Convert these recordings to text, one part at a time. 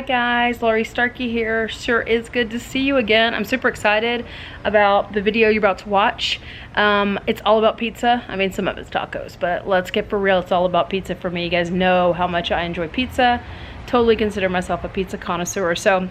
guys, Laurie Starkey here. Sure is good to see you again. I'm super excited about the video you're about to watch. It's all about pizza. I mean, some of it's tacos, but let's get for real. It's all about pizza for me. You guys know how much I enjoy pizza. Totally consider myself a pizza connoisseur. So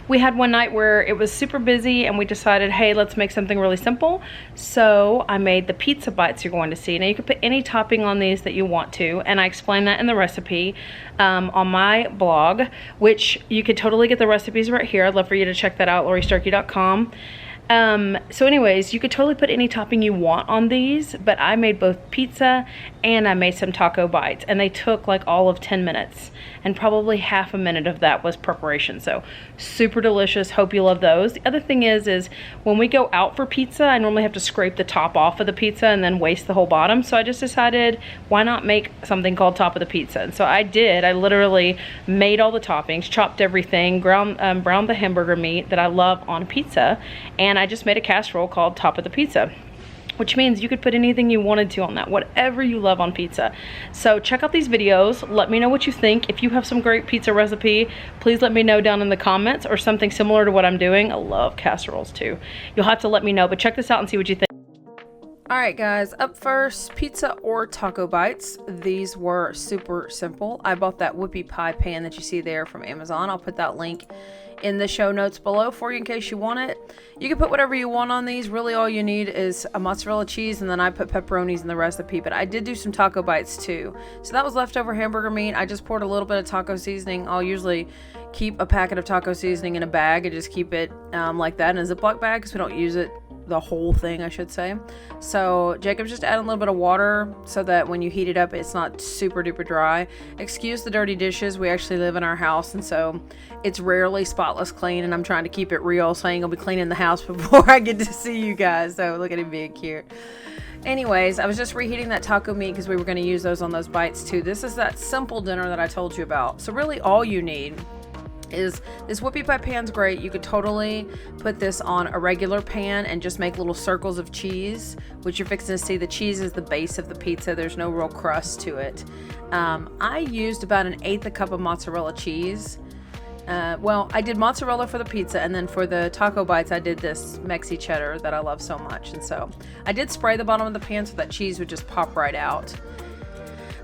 we had one night where it was super busy and we decided, hey, let's make something really simple. So I made the pizza bites you're going to see. Now you can put any topping on these that you want to, and I explain that in the recipe on my blog, which you could totally get the recipes right here. I'd love for you to check that out, lauriestarkey.com. So anyways, you could totally put any topping you want on these, but I made both pizza and I made some taco bites, and they took like all of 10 minutes, and probably half a minute of that was preparation. So super delicious. Hope you love those. The other thing is when we go out for pizza, I normally have to scrape the top off of the pizza and then waste the whole bottom. So I just decided, why not make something called top of the pizza? And so I did. I literally made all the toppings, chopped everything, browned the hamburger meat that I love on pizza, and I just made a casserole called top of the pizza, which means you could put anything you wanted to on that, whatever you love on pizza. So check out these videos. Let me know what you think. If you have some great pizza recipe, please let me know down in the comments, or something similar to what I'm doing. I love casseroles too. You'll have to let me know, but check this out and see what you think. All right, guys, up first, pizza or taco bites. These were super simple. I bought that whoopie pie pan that you see there from Amazon. I'll put that link in the show notes below for you in case you want it. You can put whatever you want on these. Really all you need is a mozzarella cheese, and then I put pepperonis in the recipe, but I did do some taco bites too. So that was leftover hamburger meat. I just poured a little bit of taco seasoning. I'll usually keep a packet of taco seasoning in a bag and just keep it like that in a Ziploc bag, because we don't use it the whole thing, I should say. So Jacob's just adding a little bit of water so that when you heat it up, it's not super duper dry. Excuse the dirty dishes. We actually live in our house, and so it's rarely spotless clean, and I'm trying to keep it real, so I ain't gonna be cleaning the house before I get to see you guys. So look at him being cute. Anyways, I was just reheating that taco meat because we were going to use those on those bites too. This is that simple dinner that I told you about. So really all you need is this whoopie pie pan's great. You could totally put this on a regular pan and just make little circles of cheese, which you're fixing to see. The cheese is the base of the pizza. There's no real crust to it. I used about 1/8 a cup of mozzarella cheese. Well, I did mozzarella for the pizza, and then for the taco bites, I did this Mexi cheddar that I love so much. And so I did spray the bottom of the pan so that cheese would just pop right out.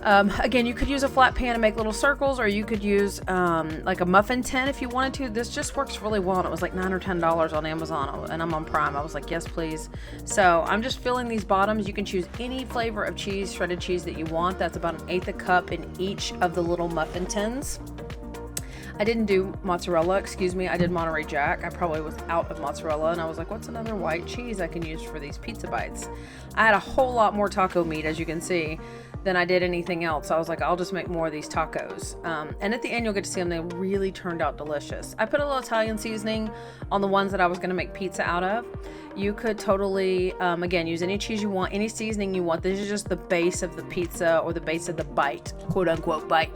Again, you could use a flat pan and make little circles, or you could use like a muffin tin if you wanted to. This just works really well, and it was like $9 or $10 on Amazon, and I'm on Prime. I was like, yes, please. So I'm just filling these bottoms. You can choose any flavor of cheese, shredded cheese that you want. That's about 1/8 a cup in each of the little muffin tins. I didn't do mozzarella, excuse me. I did Monterey Jack. I probably was out of mozzarella, and I was like, what's another white cheese I can use for these pizza bites? I had a whole lot more taco meat, as you can see, than I did anything else. I was like, I'll just make more of these tacos. And at the end, you'll get to see them. They really turned out delicious. I put a little Italian seasoning on the ones that I was going to make pizza out of. You could totally, again, use any cheese you want, any seasoning you want. This is just the base of the pizza, or the base of the bite, quote unquote bite.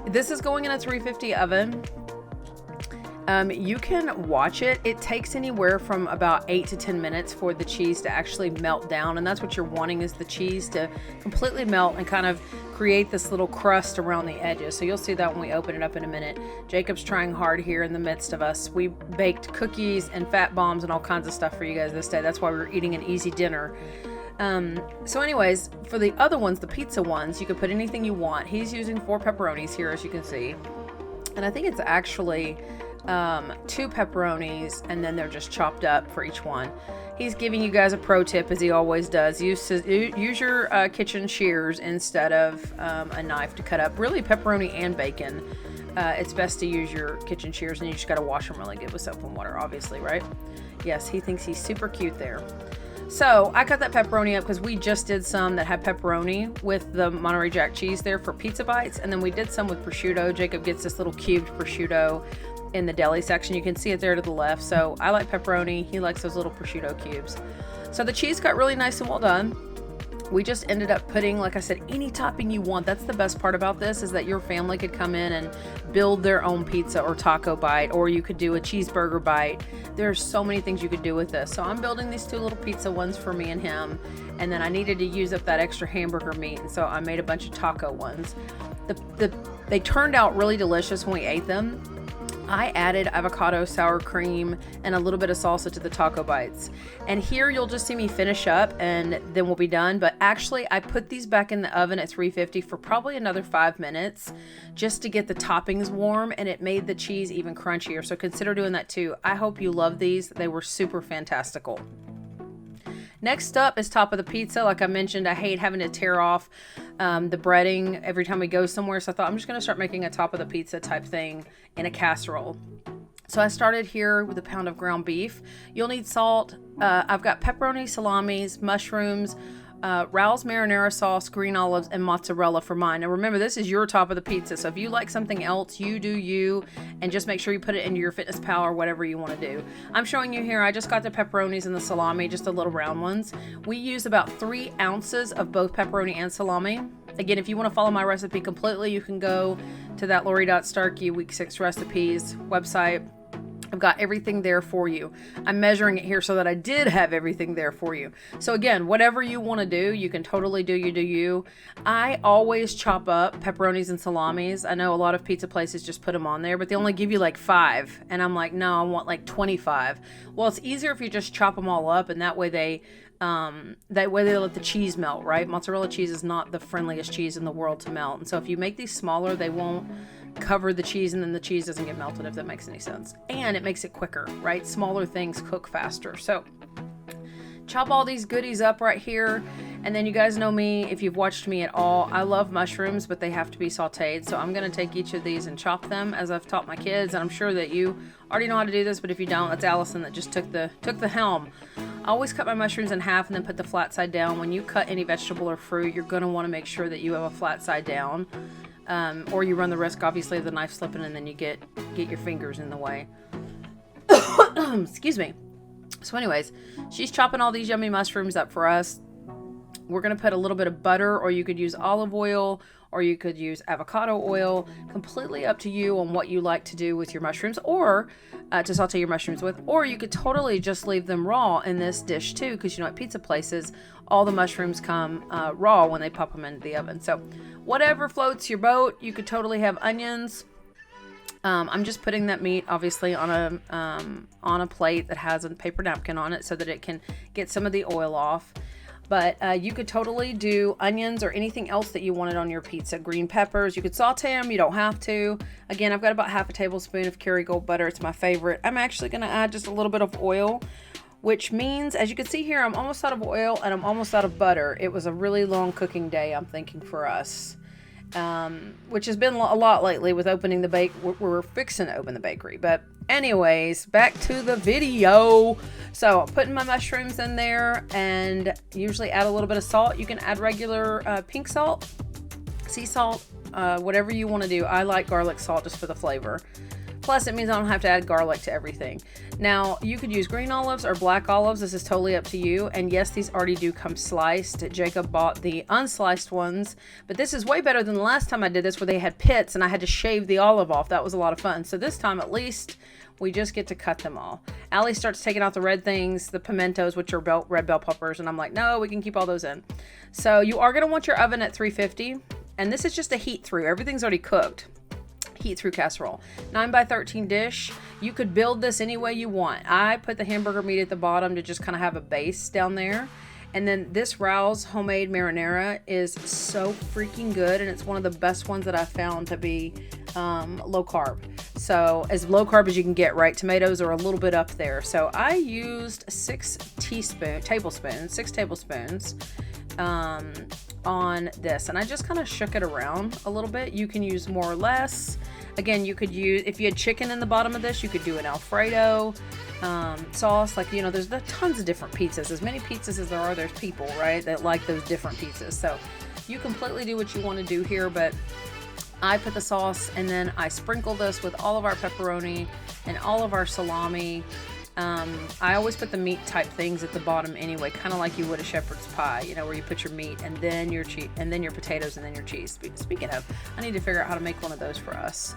This is going in a 350 oven. You can watch it. It takes anywhere from about 8 to 10 minutes for the cheese to actually melt down, and that's what you're wanting, is the cheese to completely melt and kind of create this little crust around the edges. So you'll see that when we open it up in a minute. Jacob's trying hard here in the midst of us. We baked cookies and fat bombs and all kinds of stuff for you guys this day. That's why we're eating an easy dinner. So anyways, for the other ones, the pizza ones, you could put anything you want. He's using 4 pepperonis here, as you can see. And I think it's actually 2 pepperonis, and then they're just chopped up for each one. He's giving you guys a pro tip, as he always does. Use your kitchen shears instead of a knife to cut up really pepperoni and bacon. It's best to use your kitchen shears, and you just got to wash them really good with soap and water, obviously, right? Yes, he thinks he's super cute there. So I cut that pepperoni up because we just did some that had pepperoni with the Monterey Jack cheese there for pizza bites, and then we did some with prosciutto. Jacob gets this little cubed prosciutto in the deli section. You can see it there to the left. So I like pepperoni. He likes those little prosciutto cubes. So the cheese got really nice and well done. We just ended up putting, like I said, any topping you want. That's the best part about this, is that your family could come in and build their own pizza or taco bite, or you could do a cheeseburger bite. There's so many things you could do with this. So I'm building these 2 little pizza ones for me and him, and then I needed to use up that extra hamburger meat, and so I made a bunch of taco ones. They turned out really delicious when we ate them. I added avocado, sour cream, and a little bit of salsa to the taco bites. And here you'll just see me finish up and then we'll be done. But actually I put these back in the oven at 350 for probably another 5 minutes just to get the toppings warm, and it made the cheese even crunchier. So consider doing that too. I hope you love these. They were super fantastical. Next up is top of the pizza. Like I mentioned, I hate having to tear off the breading every time we go somewhere. So I thought I'm just going to start making a top of the pizza type thing in a casserole. So I started here with a pound of ground beef. You'll need salt. I've got pepperoni, salamis, mushrooms, Raoul's marinara sauce, green olives, and mozzarella for mine. Now remember, this is your top of the pizza. So if you like something else, you do you, and just make sure you put it into your Fitness Pal or whatever you want to do. I'm showing you here, I just got the pepperonis and the salami, just the little round ones. We use about 3 ounces of both pepperoni and salami. Again, if you want to follow my recipe completely, you can go to that Laurie.Starkey week 6 recipes website. I've got everything there for you. I'm measuring it here so that I did have everything there for you. So again, whatever you want to do, you can totally do you. I always chop up pepperonis and salamis. I know a lot of pizza places just put them on there, but they only give you like 5. And I'm like, no, I want like 25. Well, it's easier if you just chop them all up, and that way they let the cheese melt, right? Mozzarella cheese is not the friendliest cheese in the world to melt. And so if you make these smaller, they won't cover the cheese, and then the cheese doesn't get melted, if that makes any sense. And it makes it quicker, right? Smaller things cook faster. So chop all these goodies up right here. And then you guys know me, if you've watched me at all, I love mushrooms, but they have to be sauteed. So I'm going to take each of these and chop them as I've taught my kids. And I'm sure that you already know how to do this, but if you don't, that's Allison that just took the helm. I always cut my mushrooms in half and then put the flat side down. When you cut any vegetable or fruit, you're going to want to make sure that you have a flat side down. Or you run the risk, obviously, of the knife slipping and then you get your fingers in the way. Excuse me. So anyways, she's chopping all these yummy mushrooms up for us. We're going to put a little bit of butter, or you could use olive oil, or you could use avocado oil. Completely up to you on what you like to do with your mushrooms, or to saute your mushrooms with. Or you could totally just leave them raw in this dish too, because you know at pizza places, all the mushrooms come raw when they pop them into the oven. So whatever floats your boat. You could totally have onions. I'm just putting that meat obviously on a plate that has a paper napkin on it so that it can get some of the oil off. But you could totally do onions or anything else that you wanted on your pizza. Green peppers, you could saute them, you don't have to. Again, I've got about half a tablespoon of Kerrygold butter. It's my favorite. I'm actually going to add just a little bit of oil, which means, as you can see here, I'm almost out of oil and I'm almost out of butter. It was a really long cooking day, I'm thinking, for us. Which has been a lot lately with opening the we're fixing to open the bakery. But anyways, back to the video. So putting my mushrooms in there, and usually add a little bit of salt. You can add regular pink salt, sea salt, whatever you want to do. I like garlic salt just for the flavor. Plus, it means I don't have to add garlic to everything. Now, you could use green olives or black olives. This is totally up to you. And yes, these already do come sliced. Jacob bought the unsliced ones. But this is way better than the last time I did this, where they had pits and I had to shave the olive off. That was a lot of fun. So this time, at least, we just get to cut them all. Allie starts taking out the red things, the pimentos, which are red bell peppers. And I'm like, no, we can keep all those in. So you are going to want your oven at 350. And this is just a heat through. Everything's already cooked. Heat through casserole. 9x13 dish. You could build this any way you want. I put the hamburger meat at the bottom to just kind of have a base down there. And then this Raoul's homemade marinara is so freaking good, and it's one of the best ones that I found to be low carb. So as low carb as you can get, right? Tomatoes are a little bit up there. So I used 6 tablespoons on this, and I just kind of shook it around a little bit. You can use more or less. Again, you could use, if you had chicken in the bottom of this, you could do an Alfredo sauce. Like, you know, there's tons of different pizzas. As many pizzas as there are, there's people, right, that like those different pizzas. So you completely do what you want to do here, but I put the sauce, and then I sprinkle this with all of our pepperoni and all of our salami. I always put the meat type things at the bottom anyway, kind of like you would a shepherd's pie, you know, where you put your meat and then your cheese and then your potatoes and then your cheese. Speaking of, I need to figure out how to make one of those for us,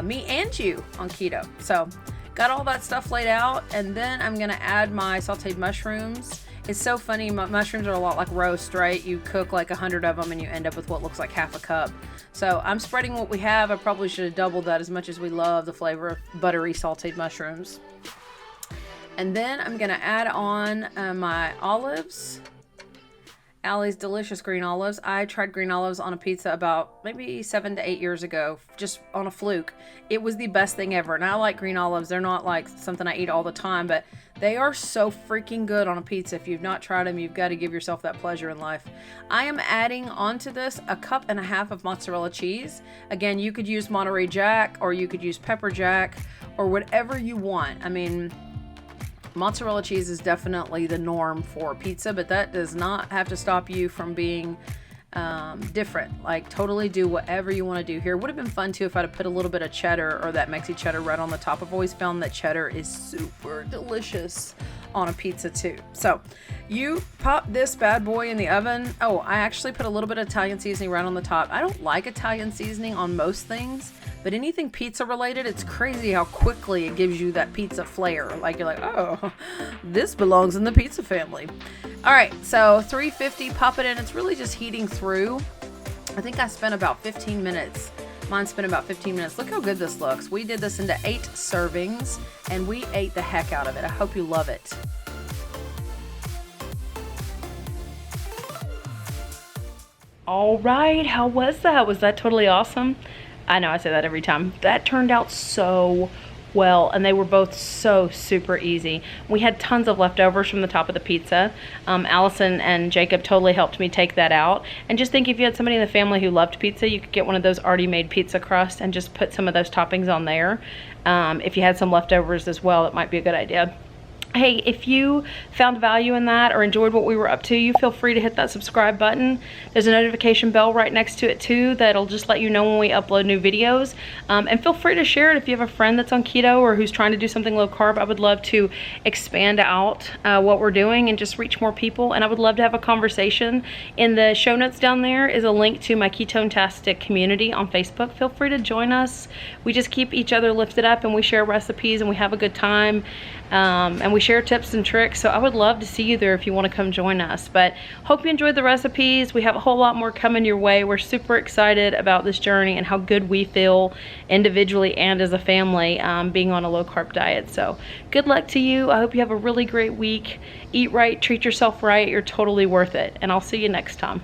me and you on keto. So got all that stuff laid out, and then I'm going to add my sauteed mushrooms. It's so funny. Mushrooms are a lot like roast, right? You cook like 100 of them and you end up with what looks like half a cup. So I'm spreading what we have. I probably should have doubled that, as much as we love the flavor of buttery sauteed mushrooms. And then I'm going to add on my olives. Allie's delicious green olives. I tried green olives on a pizza about maybe 7 to 8 years ago, just on a fluke. It was the best thing ever. And I like green olives. They're not like something I eat all the time, but they are so freaking good on a pizza. If you've not tried them, you've got to give yourself that pleasure in life. I am adding onto this 1.5 cups of mozzarella cheese. Again, you could use Monterey Jack, or you could use pepper jack, or whatever you want. I mean, mozzarella cheese is definitely the norm for pizza, but that does not have to stop you from being different. Like, totally do whatever you want to do here. Would have been fun too if I'd have put a little bit of cheddar, or that Mexi cheddar, right on the top. I've always found that cheddar is super delicious on a pizza too. So you pop this bad boy in the oven. Oh, I actually put a little bit of Italian seasoning right on the top. I don't like Italian seasoning on most things, but anything pizza related, it's crazy how quickly it gives you that pizza flair. Like, you're like, oh, this belongs in the pizza family. All right, so 350, pop it in. It's really just heating through. I think I spent about 15 minutes. Mine spent about 15 minutes. Look how good this looks. We did this into 8 servings, and we ate the heck out of it. I hope you love it. All right, how was that? Was that totally awesome? I know I say that every time. That turned out so well, and they were both so super easy. We had tons of leftovers from the top of the pizza. Allison and Jacob totally helped me take that out. And just think, if you had somebody in the family who loved pizza, you could get one of those already made pizza crusts and just put some of those toppings on there. If you had some leftovers as well, it might be a good idea. Hey, if you found value in that or enjoyed what we were up to, you feel free to hit that subscribe button. There's a notification bell right next to it too that'll just let you know when we upload new videos. And feel free to share it if you have a friend that's on keto or who's trying to do something low carb. I would love to expand out what we're doing and just reach more people. And I would love to have a conversation. In the show notes down there is a link to my Ketone-tastic community on Facebook. Feel free to join us. We just keep each other lifted up, and we share recipes, and we have a good time. And we share tips and tricks, so I would love to see you there if you want to come join us. But hope you enjoyed the recipes. We have a whole lot more coming your way. We're super excited about this journey and how good we feel individually and as a family being on a low carb diet. So good luck to you. I hope you have a really great week. Eat right, treat yourself right. You're totally worth it, and I'll see you next time.